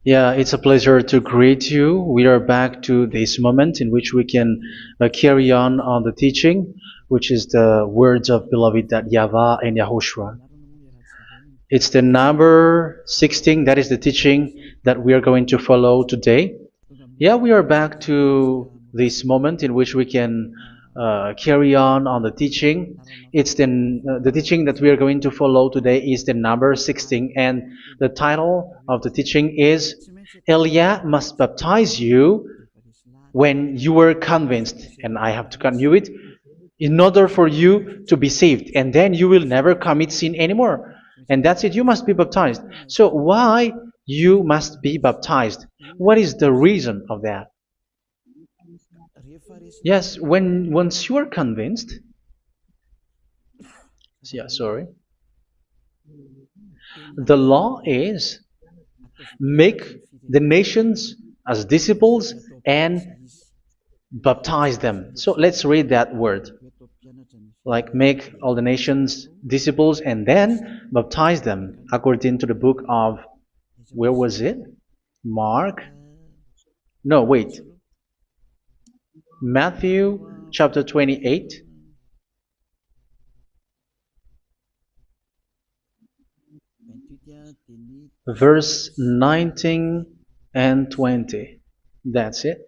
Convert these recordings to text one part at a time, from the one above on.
Yeah, it's a pleasure to greet you. We are back to this moment in which we can carry on the teaching, which is the words of beloved that YAHVAH and YAHOSHUA. It's the number 16, that is the teaching that we are going to follow today. Yeah, we are back to this moment in which we can carry on the teaching. It's the teaching that we are going to follow today is the number 16, and the title of the teaching is Elia must baptize you when you were convinced, and I have to continue it, in order for you to be saved, and then you will never commit sin anymore. And that's it, you must be baptized. So why you must be baptized? What is the reason of that? Yes, once you are convinced, yeah, sorry, the law is make the nations as disciples and baptize them. So let's read that word. Like make all the nations disciples and then baptize them according to the book of, where was it? Mark? No, wait. Matthew chapter 28. Verse 19 and 20. That's it.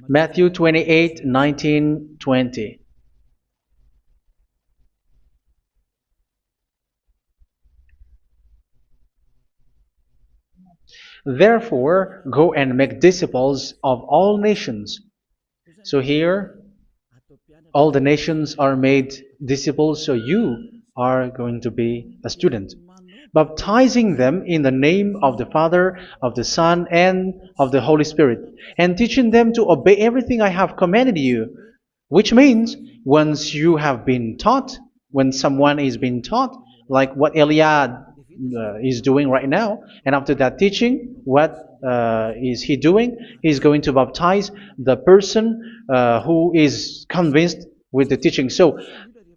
Matthew 28, 19, 20. Therefore, go and make disciples of all nations. So here, all the nations are made disciples, so you are going to be a student. Baptizing them in the name of the Father, of the Son, and of the Holy Spirit, and teaching them to obey everything I have commanded you. Which means, once you have been taught, when someone is being taught, like what Elia is doing right now, and after that teaching, what is he doing? He's going to baptize the person who is convinced with the teaching. So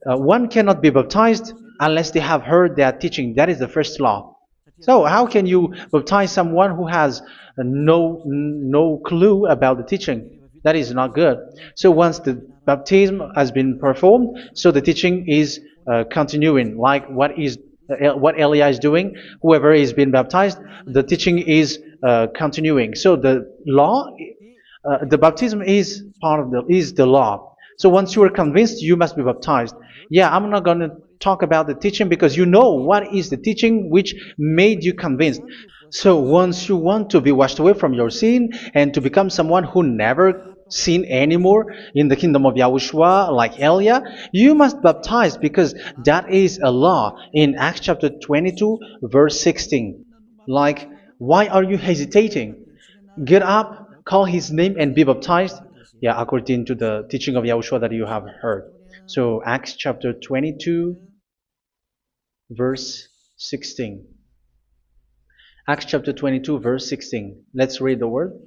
one cannot be baptized unless they have heard that teaching. That is the first law. So how can you baptize someone who has no clue about the teaching? That is not good. So once the baptism has been performed, so the teaching is continuing. Like what Elia is doing, whoever is being baptized, the teaching is continuing. So the law, the baptism is part of the law. So once you are convinced, you must be baptized. Yeah, I'm not going to talk about the teaching because you know what is the teaching which made you convinced. So once you want to be washed away from your sin and to become someone who never sin anymore in the kingdom of YAHOSHUA, like Elia, you must baptize because that is a law in Acts chapter 22, verse 16. Like, why are you hesitating? Get up, call his name, and be baptized. Yeah, according to the teaching of YAHOSHUA that you have heard. So Acts chapter 22, verse 16. Acts chapter 22, verse 16. Let's read the word.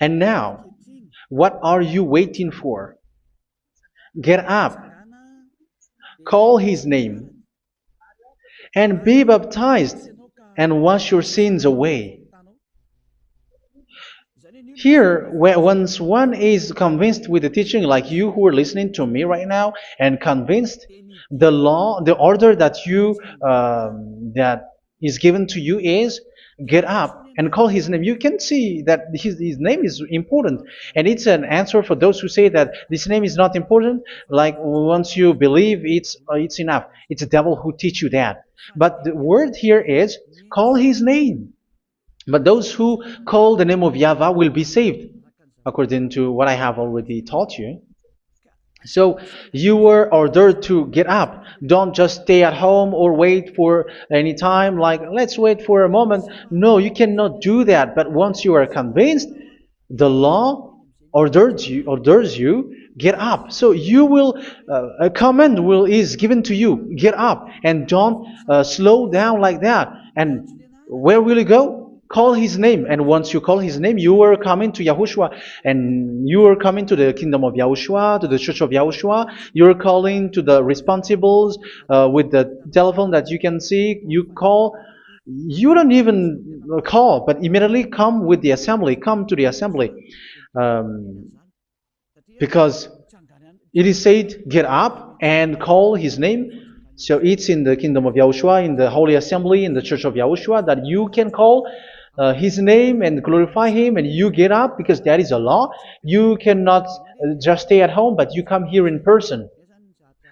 And now, what are you waiting for? Get up, call his name, and be baptized, and wash your sins away. Here, once one is convinced with the teaching, like you who are listening to me right now, and convinced, the law, the order that that is given to you is get up and call his name. You can see that his name is important, and it's an answer for those who say that this name is not important. Like once you believe, it's enough. It's the devil who teach you that. But the word here is call his name. But those who call the name of YAHVAH will be saved, according to what I have already taught you. So you were ordered to get up. Don't just stay at home or wait for any time, like let's wait for a moment. No, you cannot do that. But once you are convinced, the law orders you get up. So you will a command is given to you, get up, and don't slow down like that. And where will you go? call his name. And once you call his name, you are coming to Yahushua. And you are coming to the kingdom of Yahushua, to the church of Yahushua. You're calling to the responsibles with the telephone that you can see. You call. You don't even call, but immediately come with the assembly. Come to the assembly. Um, because it is said, get up and call his name. So it's in the kingdom of Yahushua, in the holy assembly, in the church of Yahushua, that you can call his name and glorify him, and you get up, because that is a law. You cannot just stay at home, but you come here in person.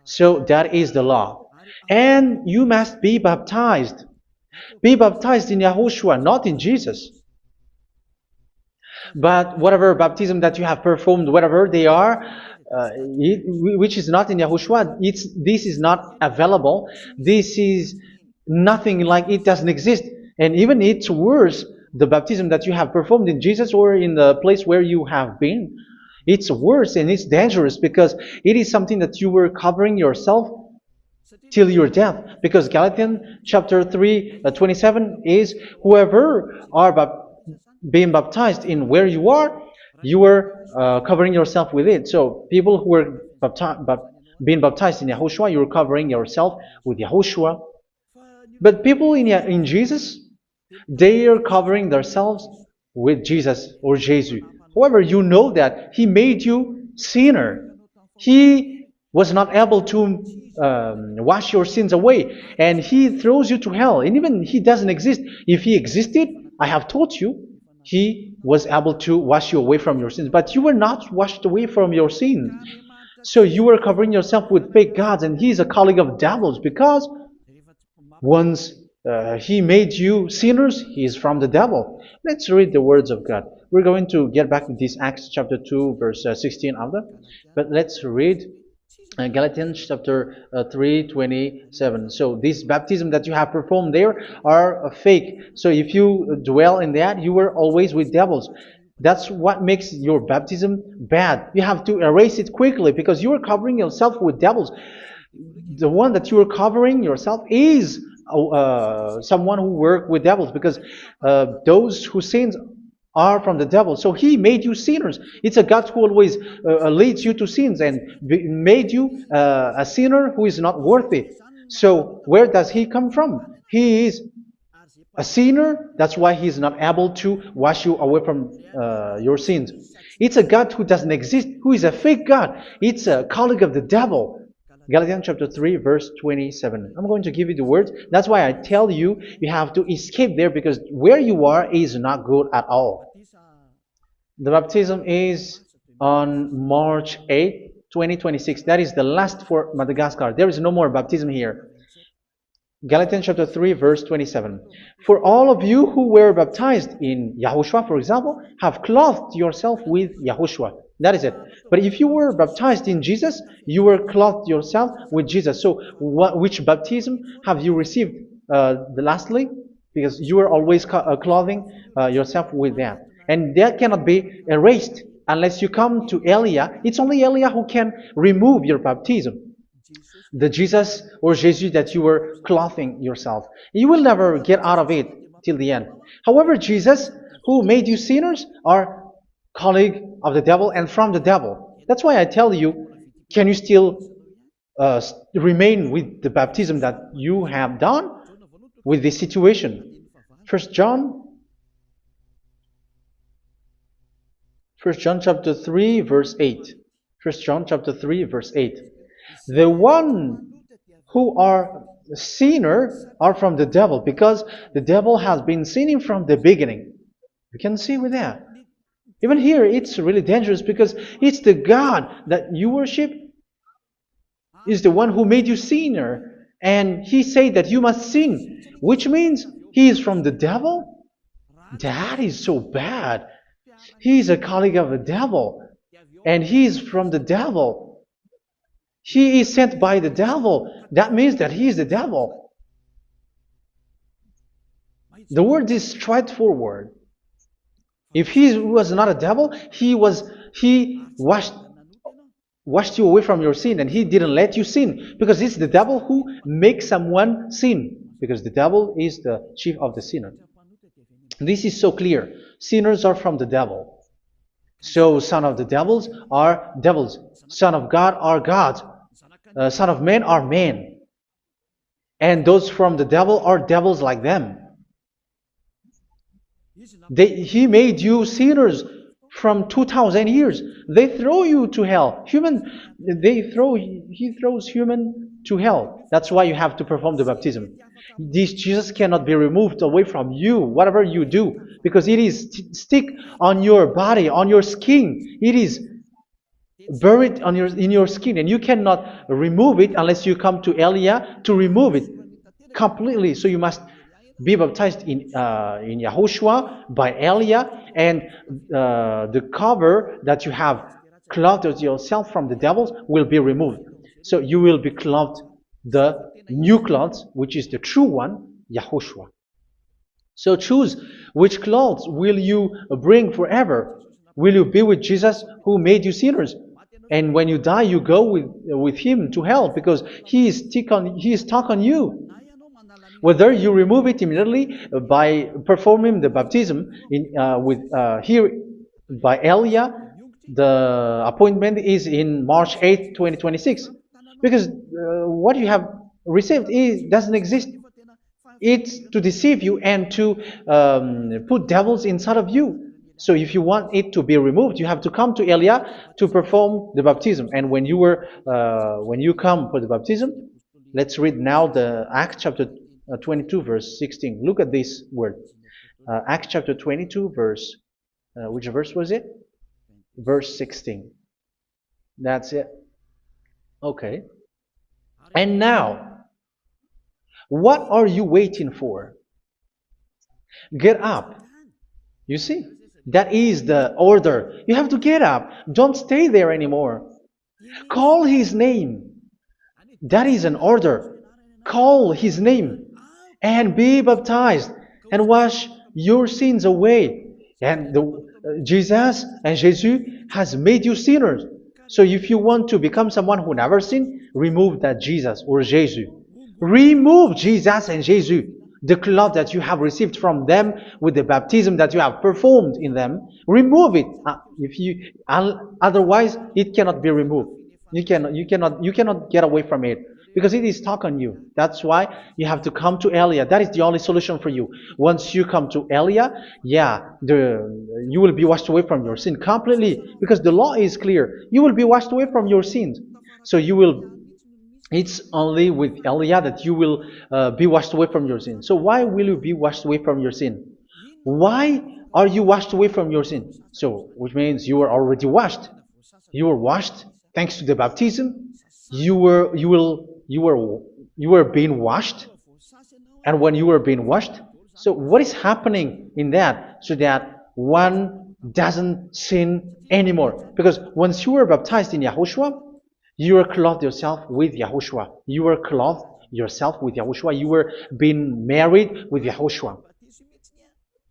So that is the law. And you must be baptized. Be baptized in Yahushua, not in Jesus. But whatever baptism that you have performed, whatever they are, which is not in Yahushua, this is not available. This is nothing, like it doesn't exist. And even it's worse, the baptism that you have performed in Jesus or in the place where you have been. It's worse and it's dangerous, because it is something that you were covering yourself till your death. Because Galatians chapter 3, 27 is, whoever are being baptized in where you are covering yourself with it. So people who were being baptized in Yahushua, you're covering yourself with Yahushua. But people in Jesus, they are covering themselves with Jesus or Jesus. However, you know that He made you sinner. He was not able to wash your sins away, and He throws you to hell. And even He doesn't exist. If He existed, I have taught you, He was able to wash you away from your sins. But you were not washed away from your sins. So you were covering yourself with fake gods, and He is a colleague of devils, because once He made you sinners, He is from the devil. Let's read the words of God. We're going to get back to this Acts chapter 2, verse 16 after. But let's read Galatians chapter 3, 27. So this baptism that you have performed there are fake. So if you dwell in that, you were always with devils. That's what makes your baptism bad. You have to erase it quickly, because you are covering yourself with devils. The one that you are covering yourself is someone who works with devils, because those who sin are from the devil. So He made you sinners. It's a God who always leads you to sins, and made you a sinner who is not worthy. So where does He come from? He is a sinner. That's why He is not able to wash you away from your sins. It's a God who doesn't exist, who is a fake God. It's a colleague of the devil. Galatians chapter 3, verse 27. I'm going to give you the words. That's why I tell you, you have to escape there, because where you are is not good at all. The baptism is on March 8, 2026. That is the last for Madagascar. There is no more baptism here. Galatians chapter 3, verse 27. For all of you who were baptized in Yahushua, for example, have clothed yourself with Yahushua. That is it. But if you were baptized in Jesus, you were clothed yourself with Jesus. So which baptism have you received lastly? Because you are always clothing yourself with that. And that cannot be erased unless you come to Eliah. It's only Eliah who can remove your baptism. The Jesus or Jesus that you were clothing yourself. You will never get out of it till the end. However, Jesus, who made you sinners, are colleague of the devil and from the devil. That's why I tell you, can you still remain with the baptism that you have done with this situation? First John chapter 3, verse 8. First John chapter 3, verse 8. The one who are sinner are from the devil, because the devil has been sinning from the beginning. You can see with that. Even here, it's really dangerous, because it's the God that you worship is the one who made you sinner, and He said that you must sin, which means He is from the devil. That is so bad. He is a colleague of the devil, and He is from the devil. He is sent by the devil. That means that He is the devil. The word is straightforward. If He was not a devil, He washed you away from your sin, and He didn't let you sin, because it's the devil who makes someone sin, because the devil is the chief of the sinner. This is so clear. Sinners are from the devil. So son of the devils are devils. Son of God are gods. Son of men are men. And those from the devil are devils like them. He made you sinners from 2,000 years. They throw you to hell. He throws human to hell. That's why you have to perform the baptism. This Jesus cannot be removed away from you, whatever you do, because it is stick on your body, on your skin. It is buried in your skin, and you cannot remove it unless you come to Elia to remove it completely. So you must be baptized in YAHOSHUA by Elia, and the cover that you have clothed yourself from the devils will be removed. So you will be clothed the new clothes, which is the true one, YAHOSHUA. So choose which clothes will you bring forever. Will you be with Jesus who made you sinners? And when you die, you go with him to hell because he is stuck on you. Whether you remove it immediately by performing the baptism here by Elia, the appointment is in March 8, 2026. Because what you have received doesn't exist. It's to deceive you and to put devils inside of you. So if you want it to be removed, you have to come to Elia to perform the baptism. And when you come for the baptism, let's read now the Acts chapter 22 verse 16. Look at this word. Acts chapter 22 verse, which verse was it? Verse 16. That's it. Okay. And now, what are you waiting for? Get up. You see? That is the order. You have to get up. Don't stay there anymore. Call his name. That is an order. Call his name and be baptized and wash your sins away. And Jesus has made you sinners. So if you want to become someone who never sinned, remove that Jesus or Jesus. Remove Jesus and Jesus. The cloth that you have received from them with the baptism that you have performed in them, remove it. Otherwise, it cannot be removed. You cannot get away from it because it is stuck on you. That's why you have to come to Elia. That is the only solution for you. Once you come to Elia, you will be washed away from your sin completely because the law is clear. You will be washed away from your sins. So it's only with Elia that you will be washed away from your sin. So why will you be washed away from your sin? Why are you washed away from your sin? So, which means you are already washed. You were washed thanks to the baptism. You were being washed, and when you were being washed, so what is happening in that? So that one doesn't sin anymore. Because once you were baptized in YAHOSHUA, you were clothed yourself with YAHOSHUA. You were clothed yourself with YAHOSHUA. You were being married with YAHOSHUA.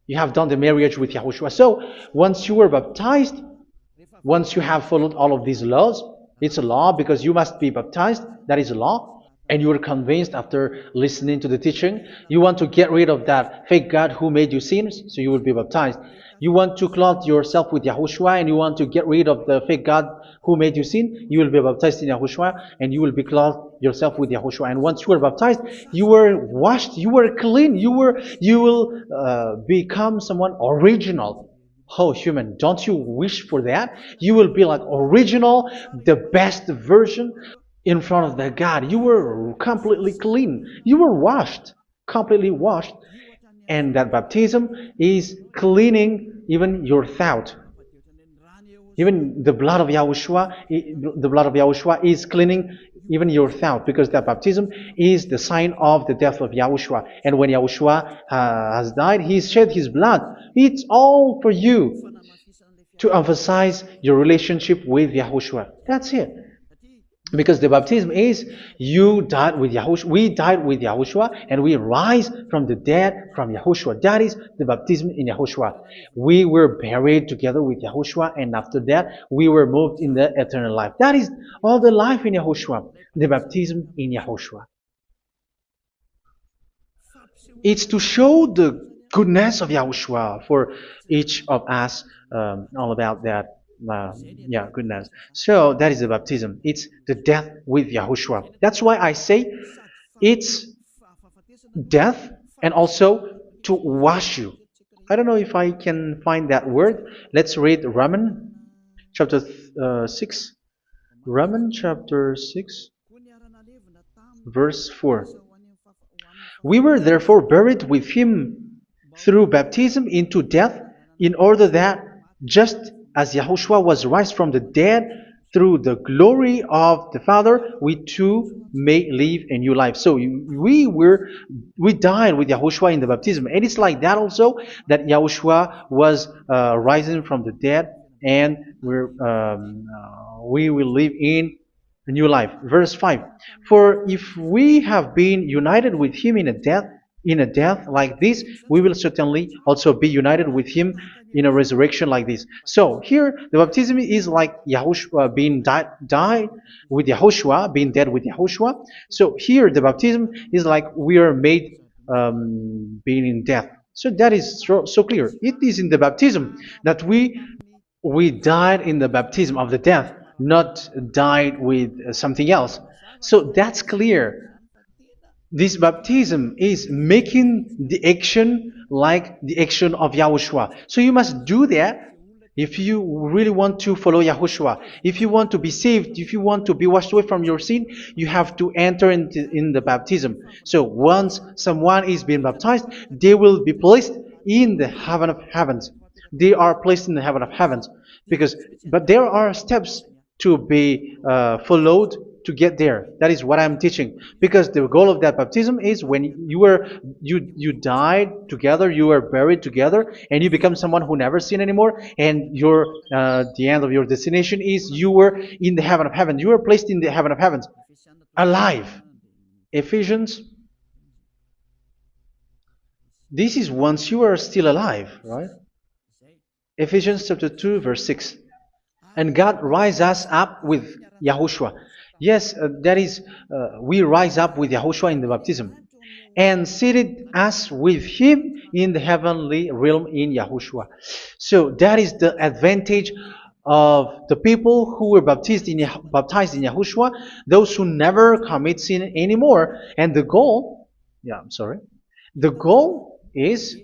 You have done the marriage with YAHOSHUA. So once you were baptized, once you have followed all of these laws, it's a law because you must be baptized. That is a law. And you are convinced after listening to the teaching, you want to get rid of that fake God who made you sinners, so you will be baptized. You want to clothe yourself with YAHOSHUA and you want to get rid of the fake God who made you sin, you will be baptized in YAHOSHUA and you will be clothed yourself with YAHOSHUA. And once you are baptized, you were washed, you were clean, you will become someone original. Oh, human, don't you wish for that? You will be like original, the best version in front of the God. You were completely clean. You were washed, completely washed. And that baptism is cleaning even your thought. Even the blood of YAHOSHUA is cleaning even your thought, because that baptism is the sign of the death of YAHOSHUA. And when YAHOSHUA has died, he shed his blood. It's all for you to emphasize your relationship with YAHOSHUA. That's it. Because the baptism is you died with YAHOSHUA, we died with YAHOSHUA, and we rise from the dead from YAHOSHUA. That is the baptism in YAHOSHUA. We were buried together with YAHOSHUA, and after that we were moved in the eternal life. That is all the life in YAHOSHUA, the baptism in YAHOSHUA. It's to show the goodness of Yahushua for each of us, all about that. Yeah, goodness. So that is the baptism. It's the death with Yahushua. That's why I say it's death and also to wash you. I don't know if I can find that word. Let's read Romans chapter 6. Romans chapter 6, verse 4. We were therefore buried with him through baptism into death, in order that, just as Yahushua was raised from the dead through the glory of the Father, we too may live a new life. So we died with Yahushua in the baptism, and it's like that also that Yahushua was rising from the dead, and we will live in a new life. Verse 5. For if we have been united with him in a death like this, we will certainly also be united with him in a resurrection like this. So here the baptism is like Yahushua being died with Yahushua, being dead with Yahushua. So here the baptism is like we are made being in death. So that is so clear. It is in the baptism that we died in the baptism of the death, not died with something else. So that's clear. This baptism is making the action like the action of Yahushua. So you must do that if you really want to follow Yahushua. If you want to be saved, if you want to be washed away from your sin, you have to enter in the baptism. So once someone is being baptized, they will be placed in the heaven of heavens. They are placed in the heaven of heavens, but there are steps to be followed to get there. That is what I'm teaching, because the goal of that baptism is when you died together, you were buried together, and you become someone who never sin anymore, and your the end of your destination is you were in the heaven of heaven. You were placed in the heaven of heavens, alive. Ephesians. This is once you are still alive, right? Ephesians chapter 2, verse 6. And God rise us up with Yahushua. Yes, that is, we rise up with Yahushua in the baptism. And seated us with him in the heavenly realm in Yahushua. So that is the advantage of the people who were baptized in Yahushua, those who never commit sin anymore. And the goal, the goal is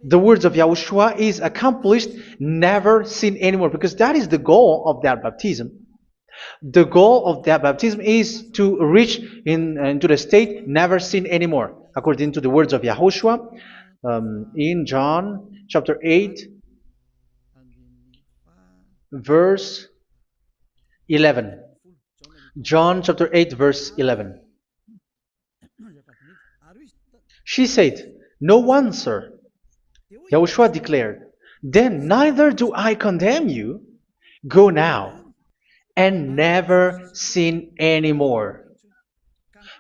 the words of Yahushua is accomplished, never sin anymore, because that is the goal of that baptism. The goal of that baptism is to reach into the state never sin anymore, according to the words of Yahushua in John chapter 8, verse 11. John chapter 8, verse 11. She said, "No one, sir." Yahushua declared, "Then neither do I condemn you. Go now and never sin anymore."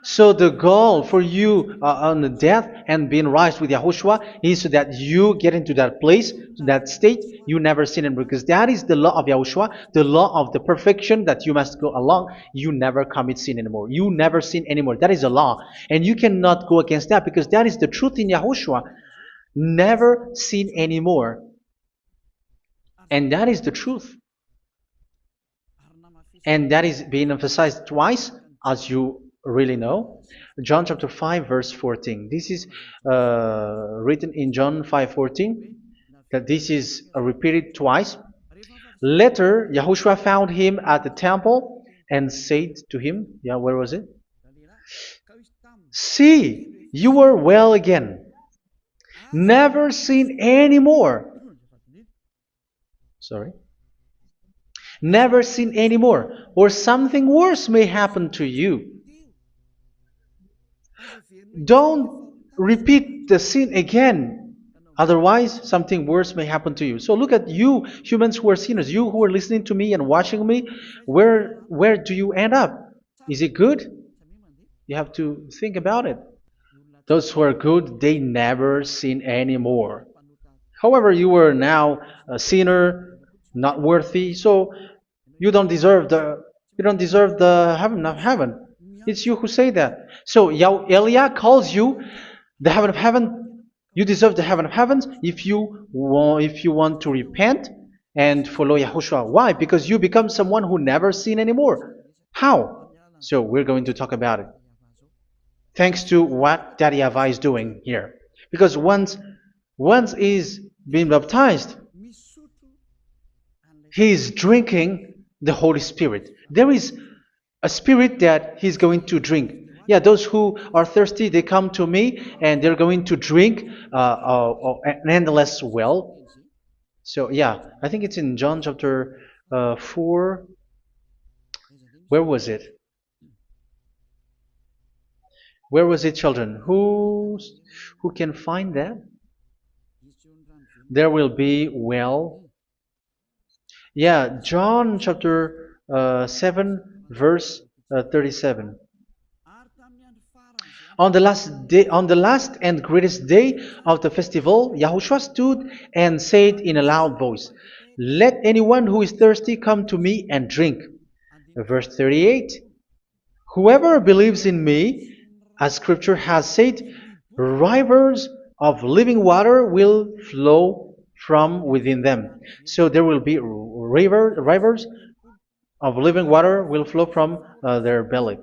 So the goal for you on the death and being raised with Yahushua is so that you get into that place, that state, you never sin anymore. Because that is the law of Yahushua, the law of the perfection that you must go along. You never commit sin anymore. You never sin anymore. That is a law. And you cannot go against that, because that is the truth in Yahushua. Never sin anymore. And that is the truth. And that is being emphasized twice, as you really know. John chapter 5, verse 14. This is written in John 5:14, that this is repeated twice. Later, Yahushua found him at the temple and said to him, where was it? "See, you are well again. Never sin anymore." Never sin anymore, or something worse may happen to you. Don't repeat the sin again. Otherwise, something worse may happen to you. So look at you, humans who are sinners, you who are listening to me and watching me. Where do you end up? Is it good? You have to think about it. Those who are good, they never sin anymore. However, you are now a sinner, not worthy, so you don't deserve the heaven of heaven. It's you who say that. So Eliah calls you the heaven of heaven You deserve the heaven of heavens if you want to repent and follow Yahushua. Why? Because you become someone who never sin anymore. How? So we're going to talk about it. Thanks to what Daddy YAHVAH is doing here. Because once is being baptized, he is drinking the Holy Spirit. There is a spirit that he's going to drink. Yeah, those who are thirsty, they come to me and they're going to drink an endless well. So yeah, I think it's in John chapter 4. Where was it? Where was it, children? Who can find that? There will be well. Yeah, John chapter 7, verse 37. On the last day, on the last and greatest day of the festival, Yahushua stood and said in a loud voice, "Let anyone who is thirsty come to me and drink." Verse 38. Whoever believes in me, as Scripture has said, rivers of living water will flow from within them. So there will be rivers of living water will flow from their belly.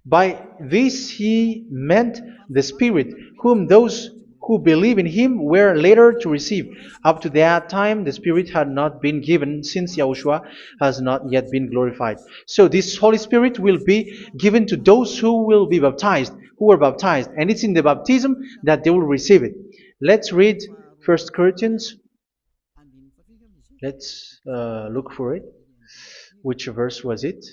By this he meant the Spirit, whom those who believe in him were later to receive. Up to that time, the Spirit had not been given, since Yahushua has not yet been glorified. So this Holy Spirit will be given to those who will be baptized, who were baptized. And it's in the baptism that they will receive it. Let's read 1 Corinthians. Let's look for it. Which verse was it?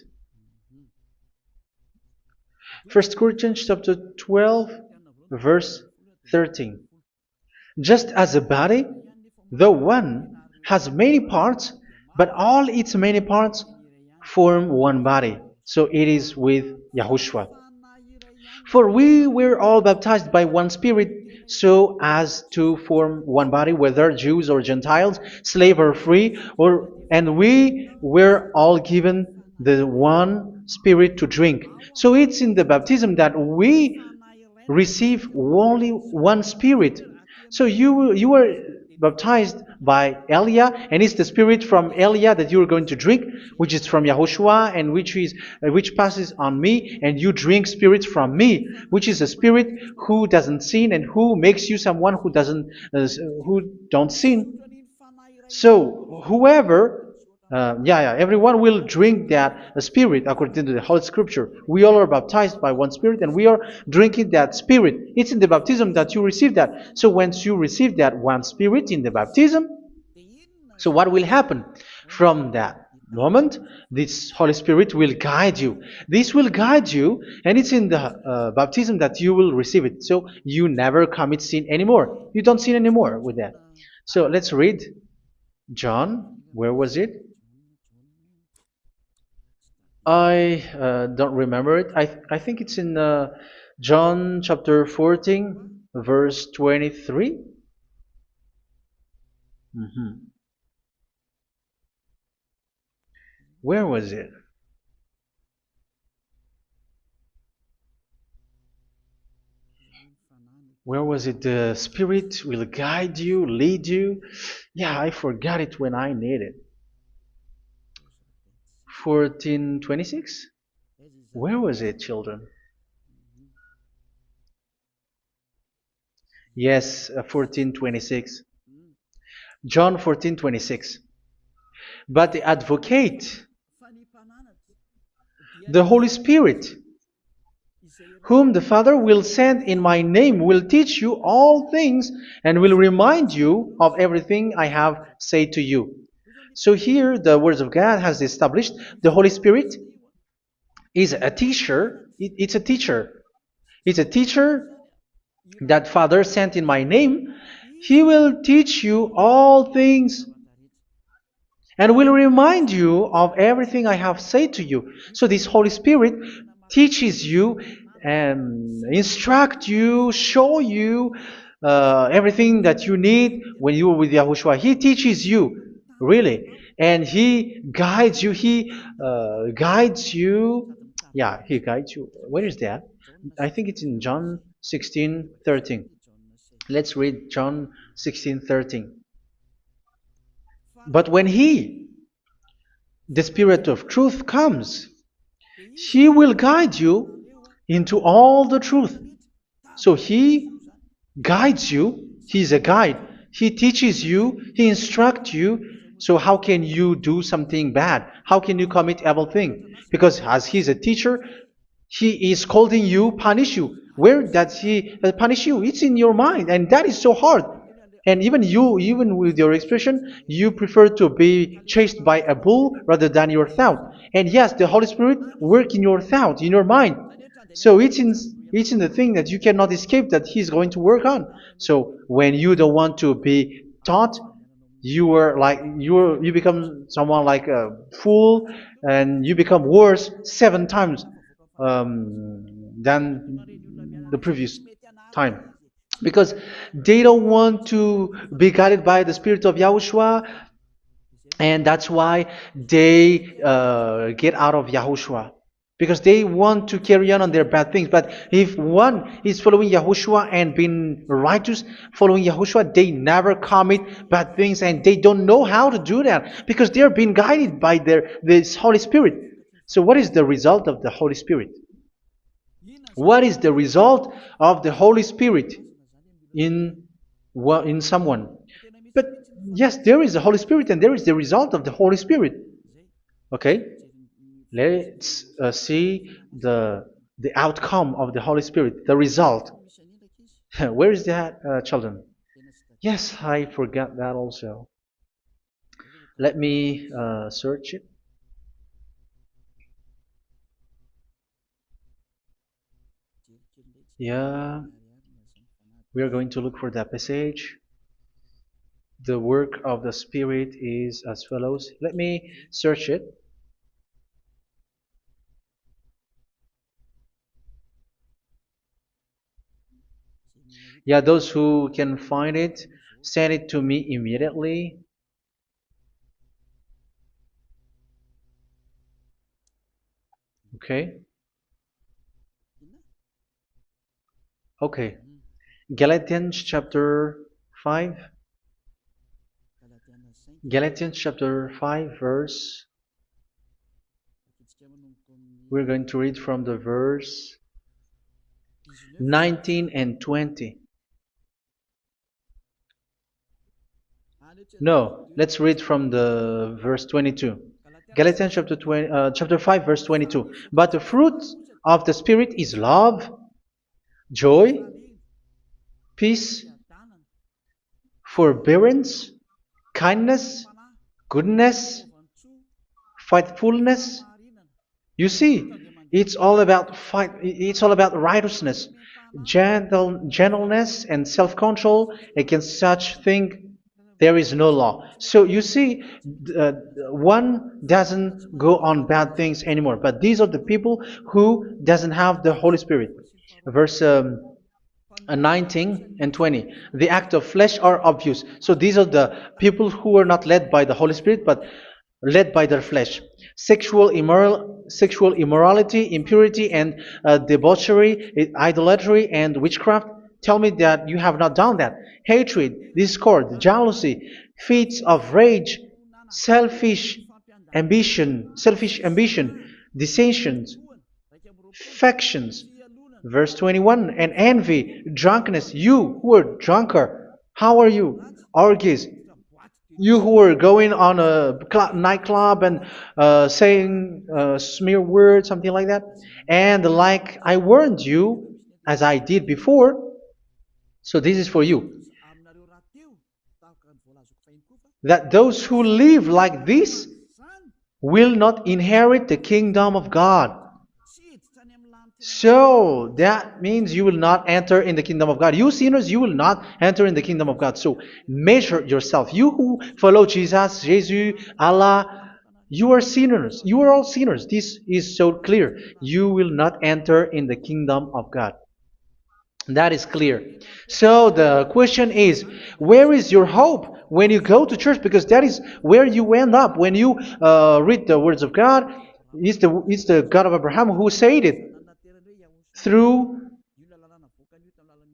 1 Corinthians chapter 12, verse 13. Just as a body, though one, has many parts, but all its many parts form one body. So it is with Yahushua. For we were all baptized by one Spirit, so as to form one body, whether Jews or Gentiles, slave or free, and we were all given the one Spirit to drink. So it's in the baptism that we receive only one Spirit. So you were baptized by Elia, and it's the Spirit from Elia that you are going to drink, which is from Yahushua, and which passes on me, and you drink Spirit from me, which is a Spirit who doesn't sin and who makes you someone who don't sin. So whoever everyone will drink that Spirit according to the Holy Scripture. We all are baptized by one Spirit, and we are drinking that Spirit. It's in the baptism that you receive that. So once you receive that one Spirit in the baptism, so what will happen? From that moment, this Holy Spirit will guide you. This will guide you, and it's in the baptism that you will receive it. So you never commit sin anymore. You don't sin anymore with that. So let's read John. Where was it? I don't remember it. I think it's in John chapter 14, verse 23. Where was it? Where was it? The Spirit will guide you, lead you. Yeah, I forgot it when I need it. 14:26? Where was it, children? Yes, 14:26. John 14:26. But the advocate, the Holy Spirit, whom the Father will send in my name, will teach you all things and will remind you of everything I have said to you. So here the words of God has established the Holy Spirit is a teacher. It's a teacher. It's a teacher that Father sent in my name. He will teach you all things and will remind you of everything I have said to you. So this Holy Spirit teaches you and instruct you, show you everything that you need when you are with Yahushua. He teaches you, really. And He guides you. He guides you. Yeah, He guides you. Where is that? I think it's in John 16:13. Let's read John 16:13. But when He, the Spirit of truth, comes, He will guide you into all the truth. So He guides you. He's a guide. He teaches you. He instructs you. So how can you do something bad? How can you commit evil thing? Because as He's a teacher, He is scolding you, punish you. Where does He punish you? It's in your mind, and that is so hard. And even you, even with your expression, you prefer to be chased by a bull rather than your thought. And yes, the Holy Spirit work in your thought, in your mind. So it's in the thing that you cannot escape that He's going to work on. So when you don't want to be taught, you become someone like a fool, and you become worse 7 times than the previous time, because they don't want to be guided by the Spirit of Yahushua, and that's why they get out of Yahushua, because they want to carry on their bad things. But if one is following Yahushua and being righteous, following Yahushua, they never commit bad things, and they don't know how to do that because they are being guided by this Holy Spirit. So what is the result of the Holy Spirit? What is the result of the Holy Spirit in someone? But yes, there is the Holy Spirit, and there is the result of the Holy Spirit. Okay, let's see the outcome of the Holy Spirit, the result. Where is that, children? Yes, I forgot that also. Let me search it. Yeah, we are going to look for that passage. The work of the Spirit is as follows. Let me search it. Yeah, those who can find it, send it to me immediately. Okay. Okay. Galatians chapter 5. Galatians chapter 5 verse. We're going to read from the verse 19 and 20. No, let's read from the verse 22. Galatians chapter 5 verse 22. But the fruit of the Spirit is love, joy, peace, forbearance, kindness, goodness, faithfulness. You see, it's all about fight. It's all about righteousness, gentleness, and self-control. Against such thing, there is no law. So you see, one doesn't go on bad things anymore. But these are the people who doesn't have the Holy Spirit. Verse 19 and 20. The act of flesh are obvious. So these are the people who are not led by the Holy Spirit, but led by their flesh. Sexual immorality, impurity, and debauchery, idolatry, and witchcraft. Tell me that you have not done that. Hatred, discord, jealousy, fits of rage, selfish ambition, dissensions, factions. Verse 21, and envy, drunkenness. You who are drunkard, how are you? Orgies. You who are going on a nightclub and saying smear words, something like that. And like I warned you, as I did before, so this is for you, that those who live like this will not inherit the kingdom of God. So that means you will not enter in the kingdom of God. You sinners, you will not enter in the kingdom of God. So measure yourself. You who follow Jesus, Allah, you are sinners. You are all sinners. This is so clear. You will not enter in the kingdom of God. That is clear. So the question is, where is your hope when you go to church? Because that is where you end up. When you read the words of God, it's the God of Abraham who said it. Through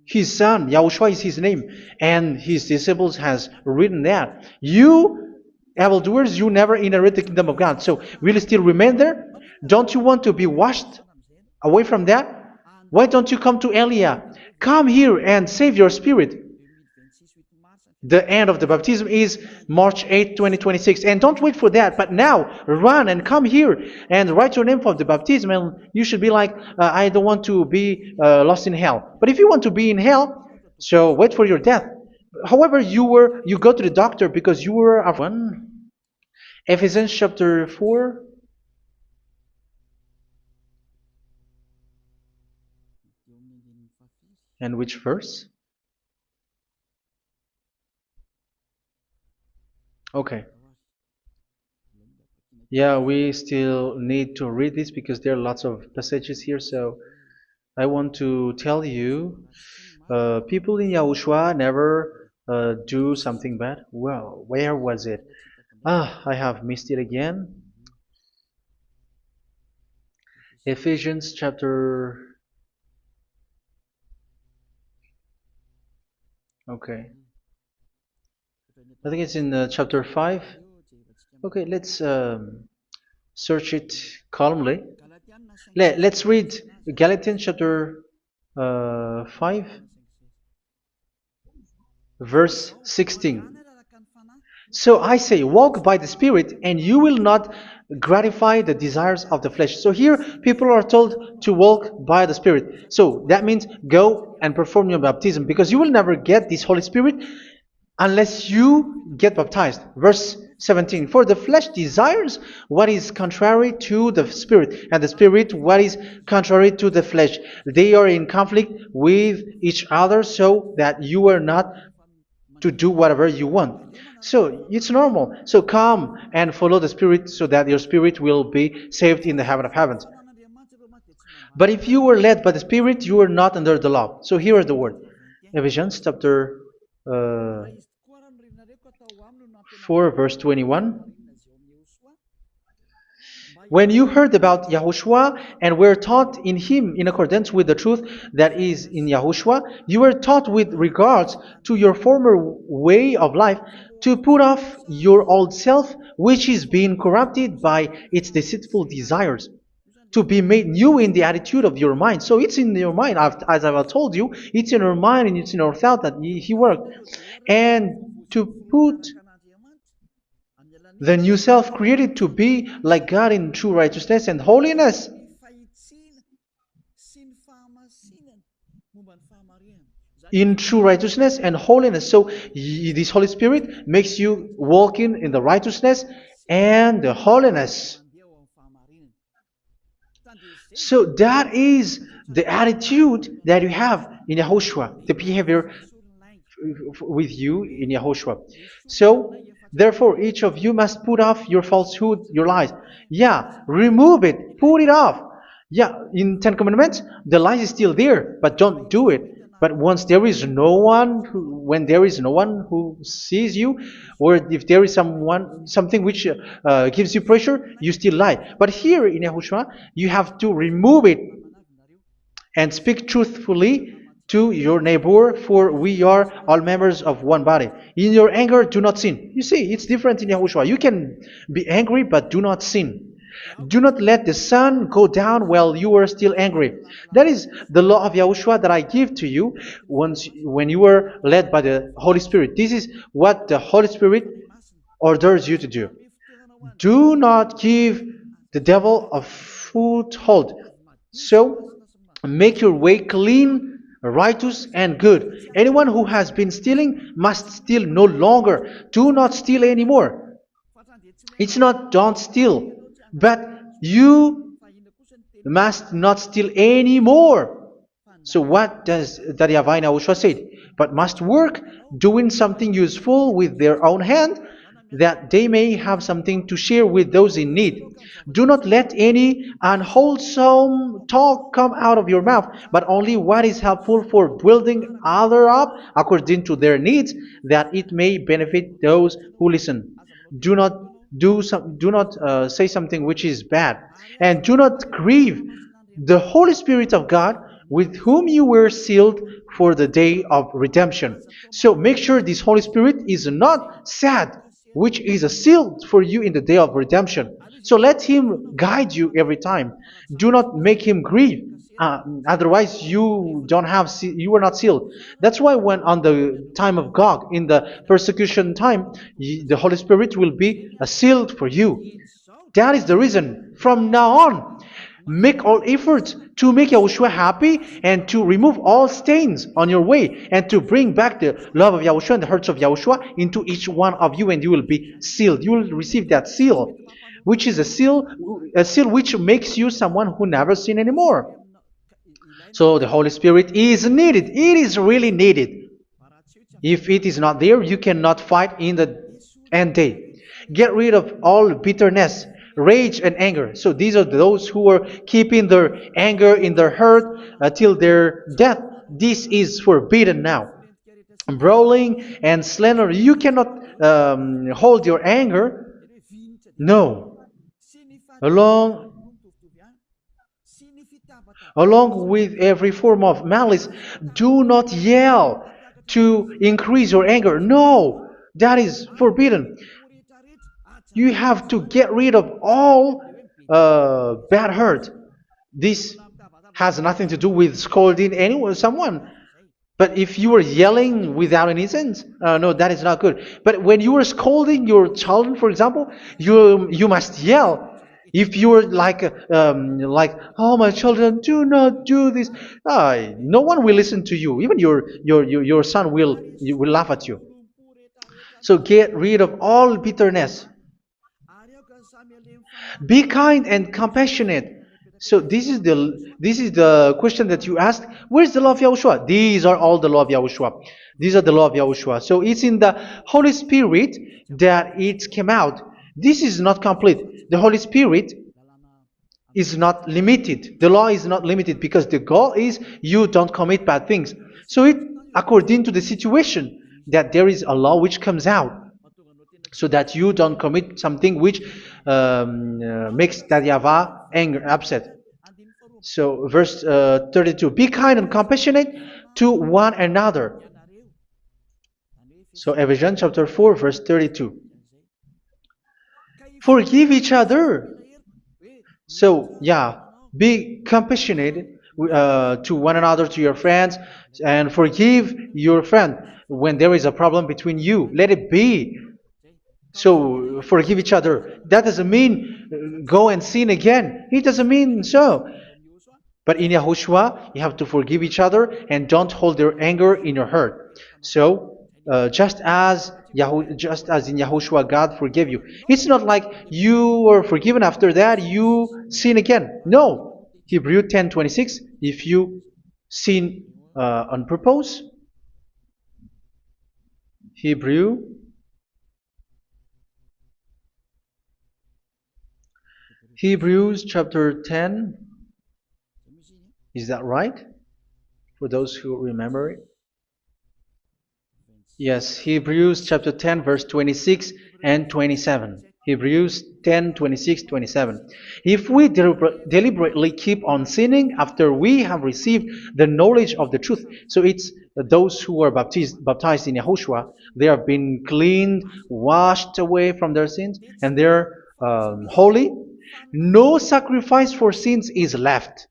his son, Yahushua is his name, and his disciples has written that. You evildoers, you never inherit the kingdom of God. So will you still remain there? Don't you want to be washed away from that? Why don't you come to Elia? Come here and save your spirit. The end of the baptism is March 8th, 2026. And don't wait for that, but now run and come here and write your name for the baptism. And you should be like, I don't want to be lost in hell. But if you want to be in hell, so wait for your death. However, you go to the doctor because you were a one. Ephesians chapter 4. And which verse? Okay. Yeah, we still need to read this because there are lots of passages here. So I want to tell you, people in Yahushua never do something bad. Well, where was it? I have missed it again. Ephesians chapter. Okay. I think it's in chapter 5. Okay, let's search it calmly. Let's read Galatians chapter 5, verse 16. So I say, walk by the Spirit, and you will not gratify the desires of the flesh. So here, people are told to walk by the Spirit. So that means go and perform your baptism, because you will never get this Holy Spirit unless you get baptized. Verse 17. For the flesh desires what is contrary to the Spirit, and the Spirit what is contrary to the flesh. They are in conflict with each other, so that you are not to do whatever you want. So it's normal. So come and follow the Spirit so that your spirit will be saved in the heaven of heavens. But if you were led by the Spirit, you are not under the law. So here is the word. Ephesians chapter 4 verse 21. When you heard about Yahushua and were taught in him in accordance with the truth that is in Yahushua, you were taught with regards to your former way of life to put off your old self, which is being corrupted by its deceitful desires, to be made new in the attitude of your mind. So it's in your mind, as I've told you, it's in your mind and it's in your thought that he worked. And to put the new self created to be like God in true righteousness and holiness. In true righteousness and holiness. So this Holy Spirit makes you walk in the righteousness and the holiness. So that is the attitude that you have in Yahushua, the behavior with you in Yahushua. So therefore, each of you must put off your falsehood, your lies. Yeah, remove it, put it off. Yeah, in Ten Commandments, the lies is still there, but don't do it. But once there is no one, when there is no one who sees you, or if there is something which gives you pressure, you still lie. But here in Yahushua, you have to remove it and speak truthfully to your neighbor, for we are all members of one body. In your anger, do not sin. You see, it's different in Yahushua. You can be angry, but do not sin. Do not let the sun go down while you are still angry. That is the law of Yahushua that I give to you when you were led by the Holy Spirit. This is what the Holy Spirit orders you to do. Do not give the devil a foothold. So, make your way clean, righteous, and good. Anyone who has been stealing must steal no longer. Do not steal anymore. It's not don't steal, but you must not steal anymore. So what does the YAHVAH YAHOSHUA say? But must work, doing something useful with their own hand, that they may have something to share with those in need. Do not let any unwholesome talk come out of your mouth, but only what is helpful for building others up according to their needs, that it may benefit those who listen. Do not say something which is bad, and do not grieve the Holy Spirit of God, with whom you were sealed for the day of redemption. So make sure this Holy Spirit is not sad, which is a seal for you in the day of redemption. So let Him guide you every time. Do not make Him grieve. Otherwise, you don't have you are not sealed. That's why when on the time of God, in the persecution time, the Holy Spirit will be sealed for you. That is the reason. From now on, make all efforts to make Yahushua happy and to remove all stains on your way and to bring back the love of Yahushua and the hearts of Yahushua into each one of you, and you will be sealed. You will receive that seal, which is a seal which makes you someone who never sin anymore. So the Holy Spirit is needed. It is really needed. If it is not there, you cannot fight in the end day. Get rid of all bitterness, rage, and anger. So these are those who are keeping their anger in their heart till their death. This is forbidden now. Brawling and slander. You cannot hold your anger. No. Along Along with every form of malice, do not yell to increase your anger. No, that is forbidden. You have to get rid of all bad hurt. This has nothing to do with scolding anyone, someone. But if you are yelling without any sense, no, that is not good. But when you are scolding your child, for example, you must yell. If you're like, oh my children, do not do this, no one will listen to you. Even your son will laugh at you. So get rid of all bitterness. Be kind and compassionate. So this is the question that you asked. Where's the law of Yahushua? These are all the law of Yahushua. These are the law of Yahushua. So it's in the Holy Spirit that it came out. This is not complete. The Holy Spirit is not limited. The law is not limited because the goal is you don't commit bad things. So it according to the situation that there is a law which comes out so that you don't commit something which makes that YAHVAH anger, upset. So verse 32, be kind and compassionate to one another. So Ephesians chapter 4 verse 32. Forgive each other. So yeah, be compassionate to one another, to your friends, and forgive your friend when there is a problem between you. Let it be. So forgive each other. That doesn't mean go and sin again. It doesn't mean so. But in Yahushua, you have to forgive each other and don't hold your anger in your heart. So just as in Yahushua, God forgave you. It's not like you were forgiven after that you sin again. No. Hebrew 10:26. If you sin on purpose, Hebrews chapter 10. Is that right? For those who remember it. Yes, Hebrews chapter 10 verse 26 and 27. Hebrews 10, 26, 27. If we deliberately keep on sinning after we have received the knowledge of the truth, so it's those who are baptized in Yahushua, they have been cleaned, washed away from their sins, and they're holy. No sacrifice for sins is left,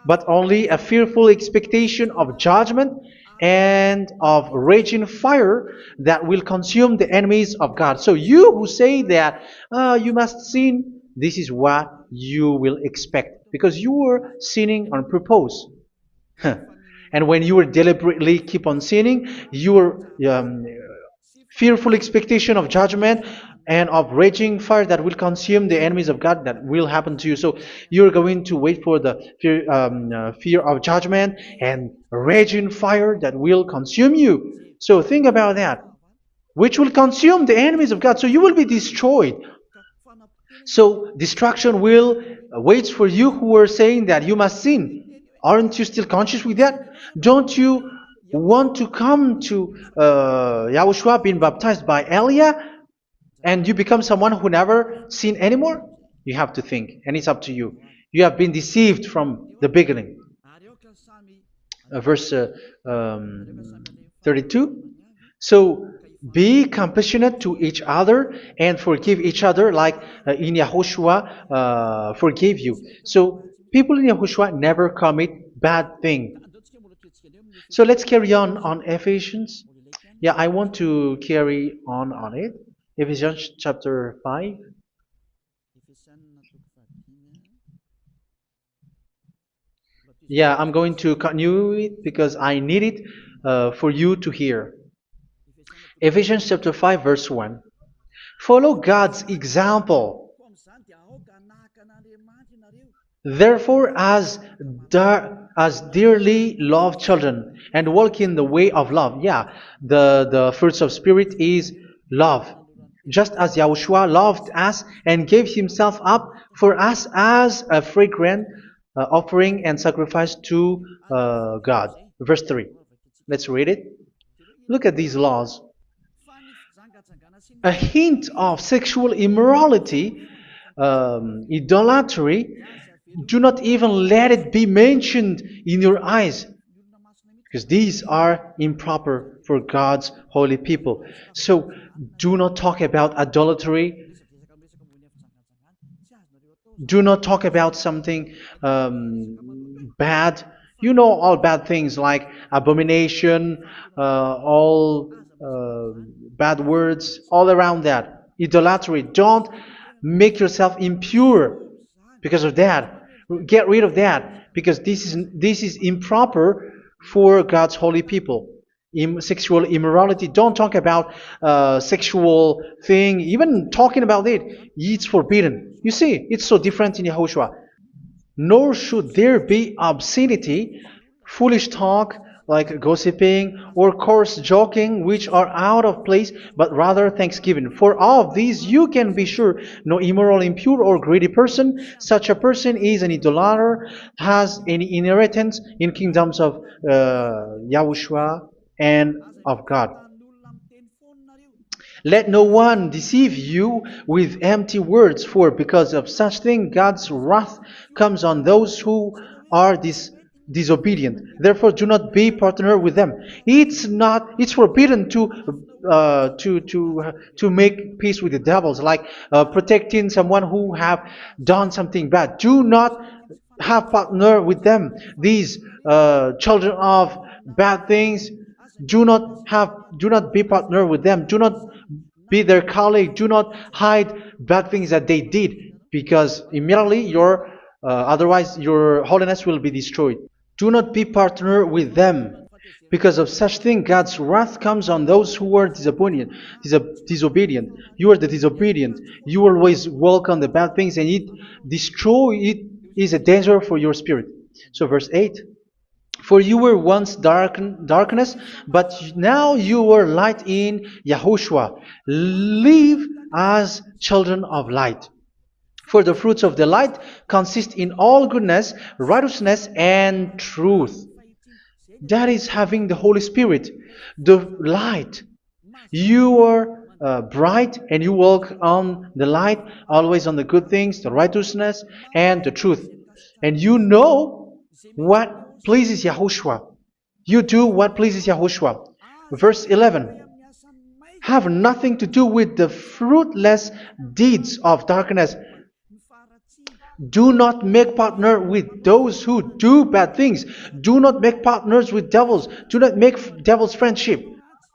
but only a fearful expectation of judgment and of raging fire that will consume the enemies of God. So you who say that you must sin, this is what you will expect because you were sinning on purpose. And when you will deliberately keep on sinning, your fearful expectation of judgment and of raging fire that will consume the enemies of God that will happen to you. So you're going to wait for the fear of judgment and raging fire that will consume you. So think about that, which will consume the enemies of God. So you will be destroyed. So destruction will wait for you who are saying that you must sin. Aren't you still conscious with that? Don't you want to come to Yahushua being baptized by Elia and you become someone who never sin anymore? You have to think, and it's up to you. You have been deceived from the beginning. verse um, 32. So be compassionate to each other and forgive each other, like in Yahushua forgave you. So people in Yahushua never commit bad thing. So let's carry on Ephesians. Yeah, I want to carry on it. Ephesians chapter 5. Yeah, I'm going to continue it because I need it for you to hear. Ephesians chapter 5, verse 1. Follow God's example. Therefore, as dearly loved children, and walk in the way of love. Yeah, the fruits of spirit is love. Just as Yahushua loved us and gave himself up for us as a fragrant offering and sacrifice to God. Verse 3. Let's read it. Look at these laws. A hint of sexual immorality, idolatry, do not even let it be mentioned in your eyes, because these are improper for God's holy people. So do not talk about idolatry. Do not talk about something bad. You know all bad things like abomination, all bad words, all around that. Idolatry. Don't make yourself impure because of that. Get rid of that because this is improper for God's holy people. Sexual immorality. Don't talk about sexual thing. Even talking about it's forbidden. You see, it's so different in Yahushua. Nor should there be obscenity, foolish talk like gossiping or coarse joking, which are out of place, but rather thanksgiving. For all of these you can be sure: no immoral, impure, or greedy person, such a person is an idolater, has any inheritance in kingdoms of Yahushua and of God. Let no one deceive you with empty words, for because of such thing God's wrath comes on those who are disobedient. Therefore, do not be partner with them. It's forbidden to make peace with the devils, like protecting someone who have done something bad. Do not have partner with them. These children of bad things, do not be partner with them. Do not be their colleague. Do not hide bad things that they did, because immediately otherwise your holiness will be destroyed. Do not be partner with them. Because of such thing, God's wrath comes on those who are disobedient. Disobedient. You are the disobedient. You always walk on the bad things, and it is a danger for your spirit. So verse 8. For you were once darkness, but now you are light in Yahushua. Live as children of light. For the fruits of the light consist in all goodness, righteousness, and truth. That is having the Holy Spirit, the light. You are bright and you walk on the light, always on the good things, the righteousness, and the truth. And you know what pleases Yahushua. You do what pleases Yahushua. Verse 11. Have nothing to do with the fruitless deeds of darkness. Do not make partner with those who do bad things. Do not make partners with devils. Do not make devils friendship.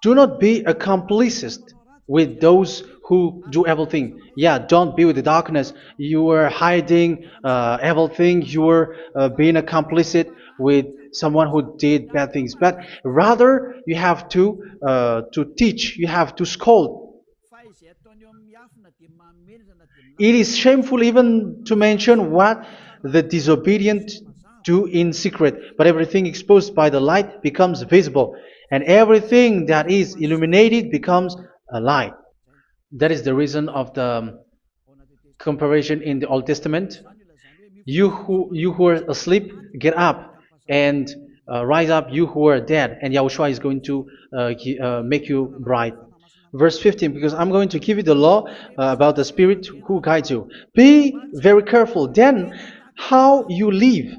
Do not be a complicit with those who do evil thing. Yeah, don't be with the darkness. You are hiding evil thing. You are being a complicit with someone who did bad things. But rather, you have to teach. You have to scold. It is shameful even to mention what the disobedient do in secret, but everything exposed by the light becomes visible, and everything that is illuminated becomes a light. That is the reason of the comparison in the Old Testament. You who are asleep, get up and rise up, you who are dead, and Yahushua is going to make you bright. Verse 15, because I'm going to give you the law about the Spirit who guides you. Be very careful then how you live,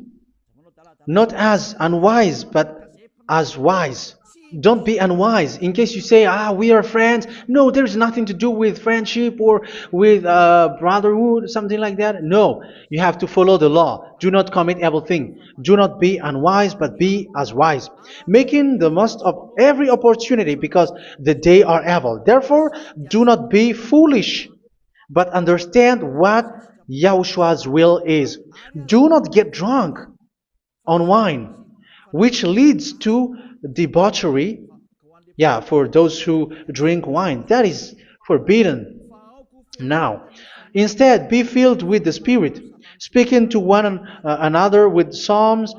not as unwise, but as wise. Don't be unwise. In case you say, we are friends. No, there's nothing to do with friendship or with brotherhood, something like that. No, you have to follow the law. Do not commit evil thing. Do not be unwise, but be as wise, making the most of every opportunity because the day are evil. Therefore, do not be foolish, but understand what Yahushua's will is. Do not get drunk on wine, which leads to debauchery. Yeah, for those who drink wine, that is forbidden now. Instead, be filled with the Spirit, speaking to one another with psalms,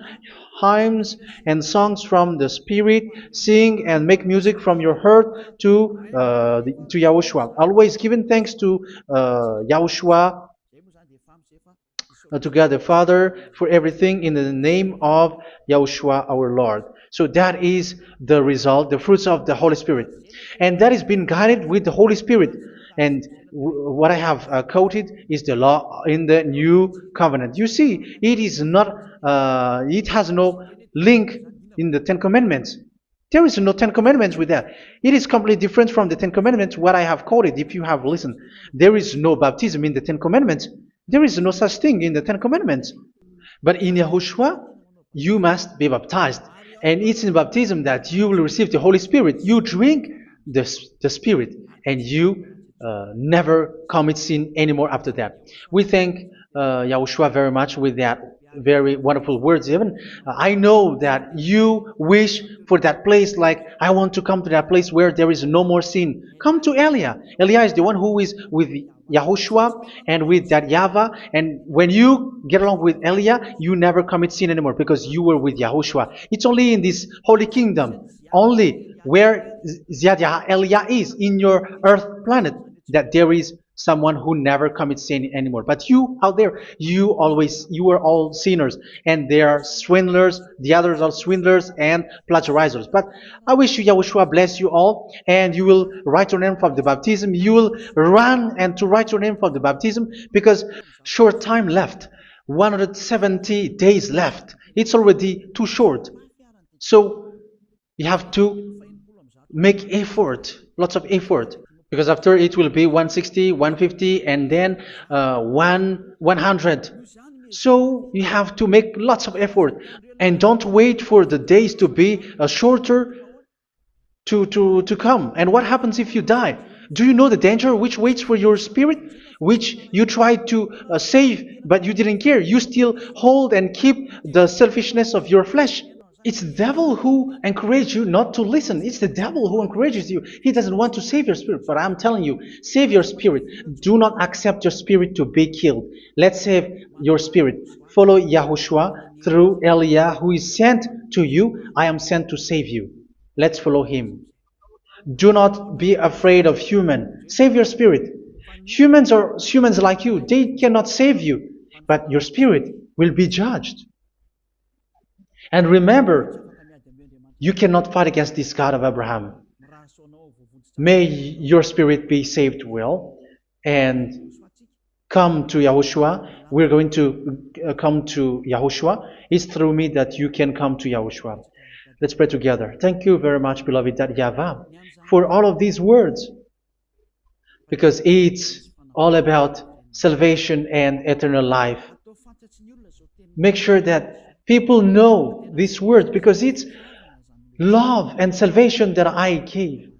hymns, and songs from the Spirit. Sing and make music from your heart to Yahushua. Always giving thanks to Yahushua, to God the Father for everything in the name of Yahushua our Lord. So that is the result, the fruits of the Holy Spirit. And that is being guided with the Holy Spirit. And what I have quoted is the law in the new covenant. You see, it is not, it has no link in the Ten Commandments. There is no Ten Commandments with that. It is completely different from the Ten Commandments, what I have quoted, if you have listened. There is no baptism in the Ten Commandments. There is no such thing in the Ten Commandments. But in Yahushua, you must be baptized. And it's in baptism that you will receive the Holy Spirit. You drink the Spirit, and you never commit sin anymore after that. We thank Yahushua very much with that very wonderful words. Even I know that you wish for that place, like I want to come to that place where there is no more sin. Come to Elia. Elia is the one who is with Yahushua and with that YAHVAH. And when you get along with Elia, you never commit sin anymore because you were with Yahushua. It's only in this holy kingdom, only where Elia is, in your earth planet, that there is someone who never commits sin anymore. But you out there, you are all sinners, and they are swindlers. The others are swindlers and plagiarizers. But I wish you, Yahushua, bless you all, and you will write your name for the baptism. You will run and to write your name for the baptism, because short time left, 170 days left. It's already too short. So you have to make effort, lots of effort, because after it will be 160, 150, and then 100. So you have to make lots of effort, and don't wait for the days to be shorter to come. And what happens if you die? Do you know the danger which waits for your spirit, which you tried to save, but you didn't care? You still hold and keep the selfishness of your flesh. It's the devil who encourages you not to listen. It's the devil who encourages you. He doesn't want to save your spirit. But I'm telling you, save your spirit. Do not accept your spirit to be killed. Let's save your spirit. Follow Yahushua through Elia, who is sent to you. I am sent to save you. Let's follow him. Do not be afraid of human. Save your spirit. Humans are humans like you. They cannot save you. But your spirit will be judged. And remember, you cannot fight against this God of Abraham. May your spirit be saved well and come to Yahushua. We're going to come to Yahushua. It's through me that you can come to Yahushua. Let's pray together. Thank you very much, beloved YAHVAH, for all of these words, because it's all about salvation and eternal life. Make sure that people know these words, because it's love and salvation that I gave.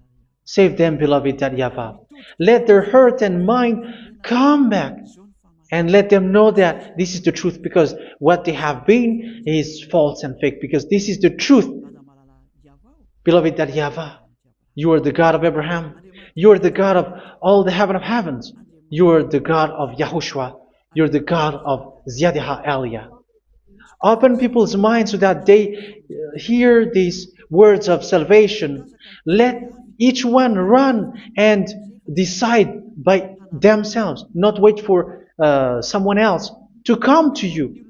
Save them, beloved YAHVAH. Let their heart and mind come back, and let them know that this is the truth, because what they have been is false and fake, because this is the truth. Beloved YAHVAH, you are the God of Abraham. You are the God of all the heaven of heavens. You are the God of Yahushua. You are the God of Ziadiha Elia. Open people's minds so that they hear these words of salvation. Let each one run and decide by themselves, not wait for someone else to come to you.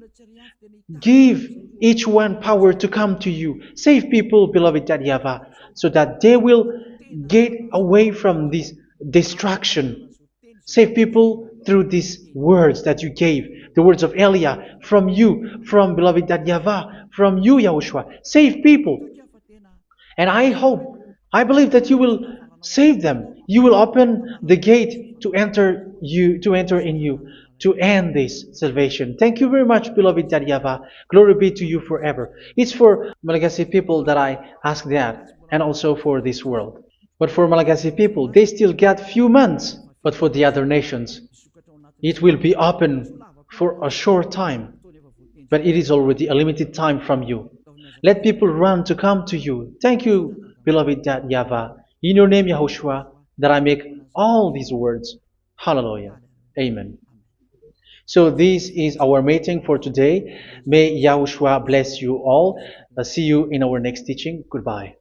Give each one power to come to you. Save people, beloved YAHVAH, so that they will get away from this destruction. Save people through these words that you gave, the words of Elia, from you, from beloved YAHVAH, from you, Yahushua. Save people. And I believe that you will save them. You will open the gate to enter in you, to end this salvation. Thank you very much, beloved Daddy Yava. Glory be to you forever. It's for Malagasy people that I ask that, and also for this world. But for Malagasy people, they still get few months. But for the other nations, it will be open for a short time. But it is already a limited time from you. Let people run to come to you. Thank you, beloved Yahweh. In your name, Yahushua, that I make all these words. Hallelujah. Amen. So this is our meeting for today. May Yahushua bless you all. See you in our next teaching. Goodbye.